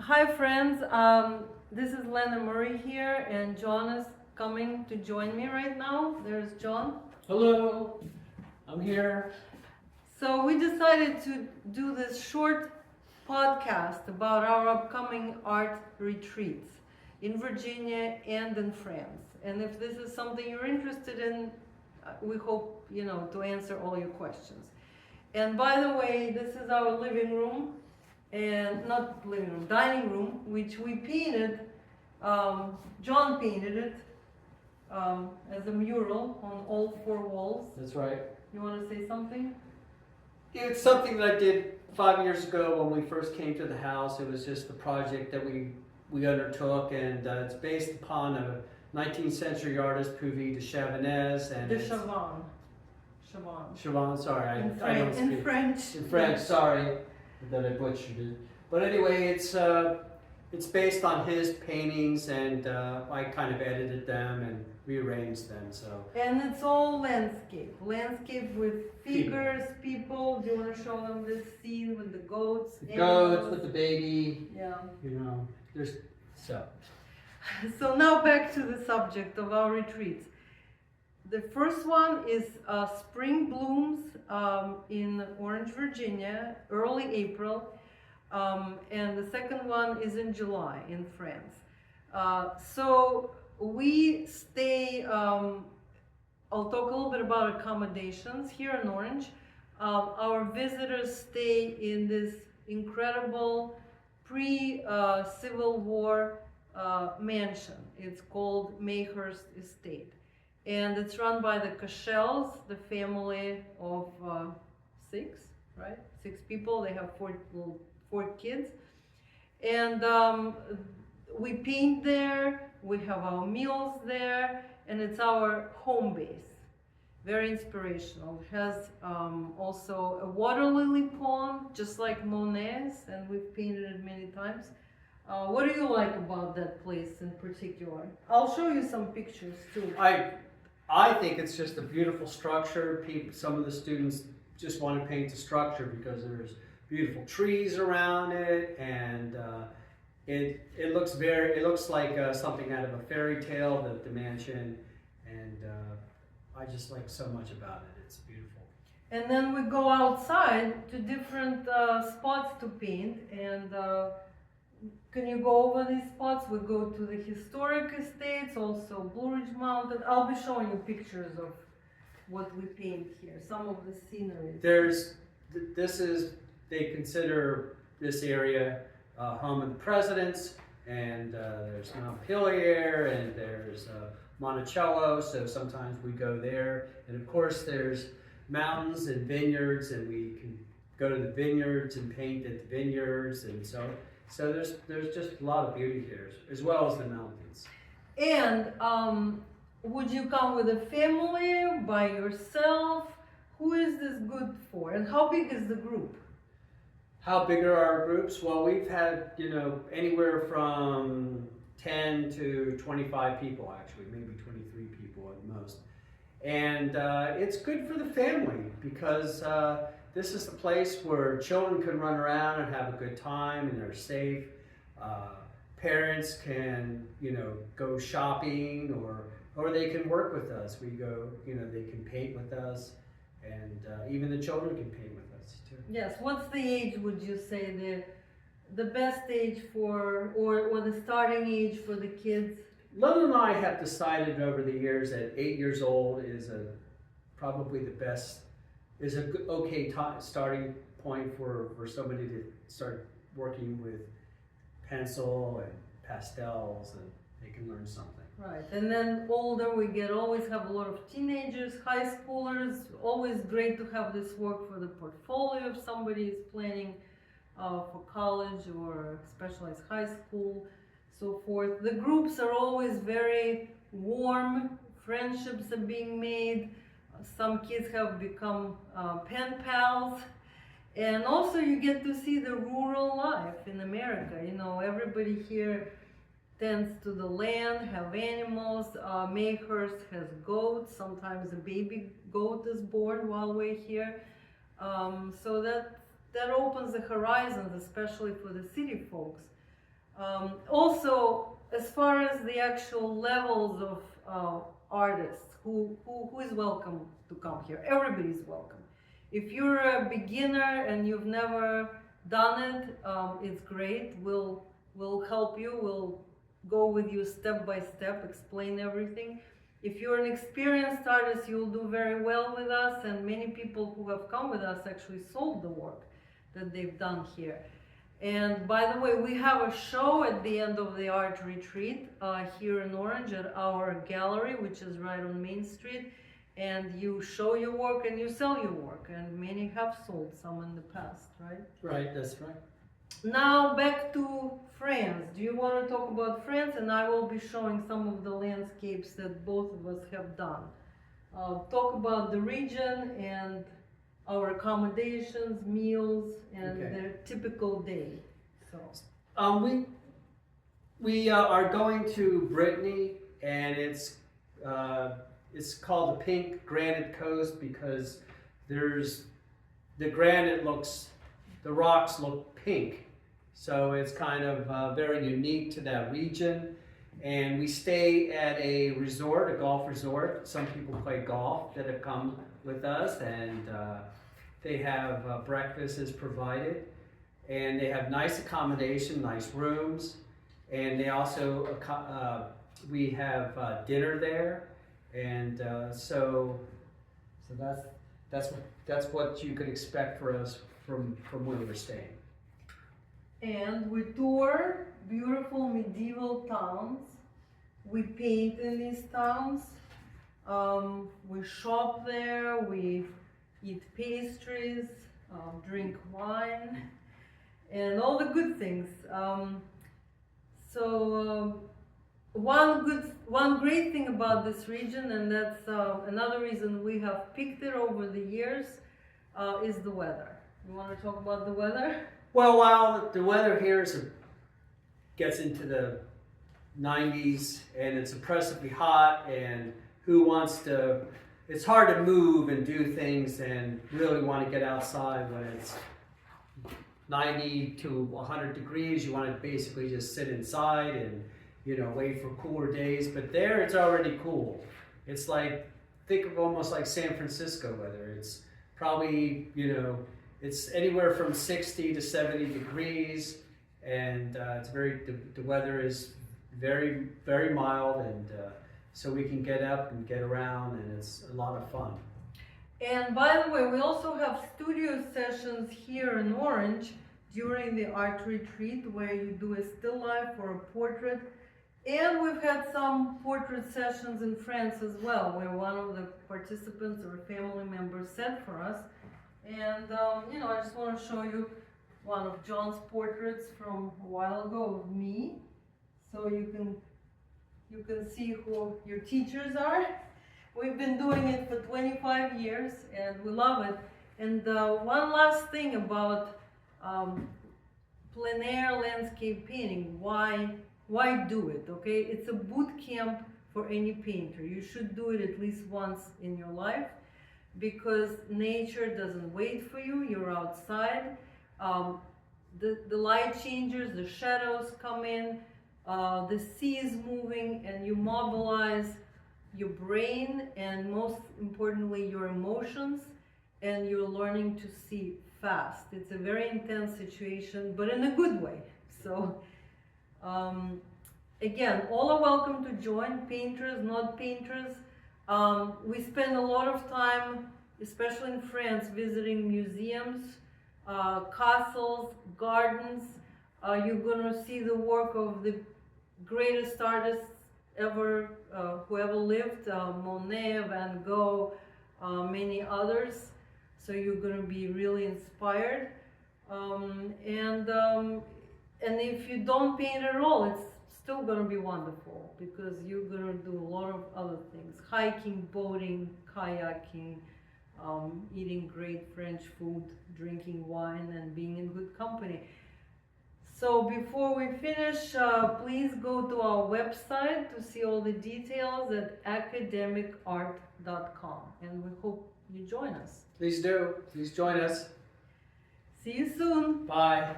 Hi friends, this is Lena Murray here, and John is coming to join me right now. There's John. Hello, I'm here. So we decided to do this short podcast about our upcoming art retreats in Virginia and in France. And if this is something you're interested in, we hope, to answer all your questions. And by the way, this is our living room, and not living room, dining room, which we painted. John painted it as a mural on all four walls. That's right. You want to say something? It's something that I did 5 years ago when we first came to the house. It was just a project that we undertook, and it's based upon a 19th century artist, Puvis de Chavannes. And Chavannes, sorry, I don't speak. In French. In French, sorry that I butchered it. But anyway, it's based on his paintings, and I kind of edited them and rearranged them. So. And it's all landscape with figures, people. Do you want to show them this scene with the goats? The goats with the baby. Yeah. There's so. So now back to the subject of our retreats. The first one is Spring Blooms in Orange, Virginia, early April. And the second one is in July in France. So we stay, I'll talk a little bit about accommodations here in Orange. Our visitors stay in this incredible pre-Civil War mansion. It's called Mayhurst Estate. And it's run by the Cashels, the family of six, right? 6 people. They have four kids. And we paint there, we have our meals there, and it's our home base. Very inspirational. It has also a water lily pond, just like Monet's, and we've painted it many times. What do you like about that place in particular? I'll show you some pictures too. I think it's just a beautiful structure. Some of the students just want to paint the structure because there's beautiful trees around it, and it looks like something out of a fairy tale, the mansion, and I just like so much about it. It's beautiful. And then we go outside to different spots to paint, and can you go over these spots? We go to the historic estates, also Blue Ridge Mountain. I'll be showing you pictures of what we paint here, some of the scenery. They consider this area home of the presidents, and there's Montpelier, and there's Monticello, so sometimes we go there. And of course there's mountains and vineyards, and we can go to the vineyards and paint at the vineyards, and so there's just a lot of beauty here, as well as the mountains. And would you come with a family, by yourself? Who is this good for, and how big is the group? How big are our groups? Well, we've had, anywhere from 10 to 25 people, actually, maybe 23 people at most. And it's good for the family because this is the place where children can run around and have a good time, and they're safe. Parents can, go shopping, or they can work with us. We go, they can paint with us, and even the children can paint with us too. Yes. What's the age, would you say, the best age for, or the starting age for the kids? Lena and I have decided over the years that 8 years old is probably the best, is a good, okay starting point for somebody to start working with pencil and pastels, and they can learn something. Right, and then older we always have a lot of teenagers, high schoolers. Always great to have this work for the portfolio if somebody is planning for college or specialized high school, so forth. The groups are always very warm, friendships are being made. Some kids have become pen pals. And also you get to see the rural life in America. Everybody here tends to the land, have animals. Mayhurst has goats. Sometimes a baby goat is born while we're here. So that opens the horizons, especially for the city folks. Also, as far as the actual levels of artists, who is welcome to come here? Everybody's welcome. If you're a beginner and you've never done it, it's great. We'll help you. We'll go with you step by step, explain everything. If you're an experienced artist, you'll do very well with us, and many people who have come with us actually sold the work that they've done here. And by the way, we have a show at the end of the art retreat here in Orange at our gallery, which is right on Main Street. And you show your work and you sell your work, and many have sold some in the past, right? Right, that's right. Now back to France. Do you want to talk about France? And I will be showing some of the landscapes that both of us have done. Talk about the region and our accommodations, meals, and Okay. their typical day. So We are going to Brittany, and it's called the Pink Granite Coast because the rocks look pink, so it's kind of very unique to that region. And we stay at a resort, a golf resort. Some people play golf that have come with us, and they have breakfast is provided, and they have nice accommodation, nice rooms, and they also we have dinner there, and so that's what you could expect for us from where we're staying. and we tour beautiful medieval towns. We paint in these towns. We shop there. We eat pastries, drink wine, and all the good things. One great thing about this region, and that's another reason we have picked it over the years, is the weather. You want to talk about the weather? Well, while the weather here gets into the 90s and it's oppressively hot, and it's hard to move and do things and really want to get outside when it's 90 to 100 degrees. You want to basically just sit inside and wait for cooler days. But there it's already cool. It's like, think of almost like San Francisco weather. It's probably, it's anywhere from 60 to 70 degrees, and the weather is very, very mild, and so we can get up and get around, and it's a lot of fun. And by the way, we also have studio sessions here in Orange during the art retreat where you do a still life or a portrait. And we've had some portrait sessions in France as well, where one of the participants or family members sent for us. And I just want to show you one of John's portraits from a while ago of me, so you can see who your teachers are. We've been doing it for 25 years, and we love it. And one last thing about plein air landscape painting. Why do it? Okay, it's a boot camp for any painter. You should do it at least once in your life, because nature doesn't wait for you. You're outside. The light changes, the shadows come in, the sea is moving, and you mobilize your brain and, most importantly, your emotions, and you're learning to see fast. It's a very intense situation, but in a good way. So again, all are welcome to join, painters, not painters. We spend a lot of time, especially in France, visiting museums, castles, gardens. You're going to see the work of the greatest artists ever, who ever lived, Monet, Van Gogh, many others. So you're going to be really inspired. And if you don't paint at all, it's still going to be wonderful, because you're going to do a lot of other things: hiking, boating, kayaking, eating great French food, drinking wine, and being in good company. So before we finish, please go to our website to see all the details at academicart.com, and we hope you join us. Please do. Please join us. See you soon. Bye.